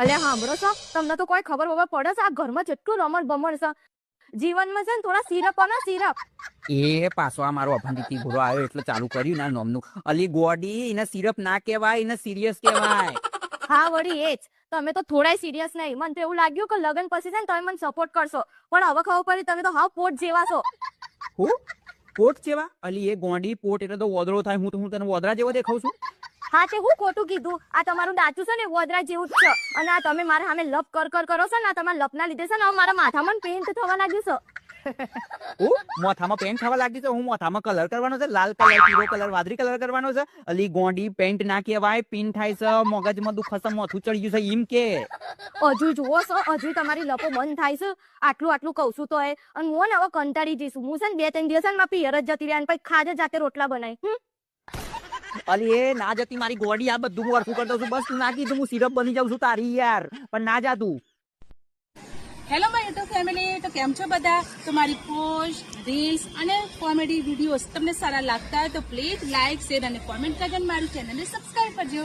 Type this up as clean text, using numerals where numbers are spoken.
અલ્યા સાંભળો છો, તમને તો કોઈ ખબર ખબર પડે છે? આ ઘરમાં જેટલું રમણ ભમણ છે, જીવનમાં છે ને થોડા સિરપ અને સિરપ. એ પાછો આ મારો અભંતિથી ઘોડો આવ્યો એટલે ચાલુ કર્યું ના નોમનું. અલી ગોડી, એને સિરપ ના કહેવાય, એને સિરિયસ કહેવાય. હા વળી એ જ. તમે તો થોડાય સિરિયસ નહીં. મને તો એવું લાગ્યું કે લગન પછી છે ને તમે મને સપોર્ટ કરશો, પણ હવે ખબર પડી તમે તો હાવ પોટ જેવા છો. હું પોટ જેવા? અલી એ ગોડી, પોટ એટલે તો વોદરો થાય. હું તને વોદરા જેવો દેખાઉં છું? હા તે હું ખોટું કીધું? આ તમારું ડાચું છે ને વોદરા જેવું જ છે. અને આ તમે મારા સામે લપ કર કરો છો ને, આ તમારા લપના લીધે છે ને હવે મારા માથામાં પેઇન્ટ થવા લાગ્યું છે. મોથામાં પેન્ટ થવા લાગી છે? હું મોથામાં કલર કરવાનો છે, લાલ કલર, પીળો કલર, વાદળી કલર કરવાનો છે. અલી ગોડી, પેન્ટ ના કહેવાય, પિન થાય છે, મગજમાં દુખે છે, માથું ચડી ગયું છે, એમ કે. હજુ જુઓ છો, હજુ તમારી લપો બંધ થાય છે. આટલું કહું છું તો અને હું ને હવે કંટાળી જઈશું. હું છે ને 2-3 દિવસ મારા પિયર જ જતી રહી અને પછી ખાજે જાતે રોટલા બનાવી. અલી એ ના જતી મારી ગોડી, આ બધું હું અરખું કરતો છું. બસ તું ના કીધું હું સિરપ બની જાઉં છું તારી યાર, પણ ના જા તું. હેલો માય યુટ્યુબ ફેમિલી, તો કેમ છો બધા? તો મારી પોસ્ટ, રીલ્સ અને કોમેડી વિડીયોઝ તમને સારા લાગતા હોય તો પ્લીઝ લાઇક, શેર અને કોમેન્ટ કરીને મારી ચેનલને સબસ્ક્રાઈબ કરજો.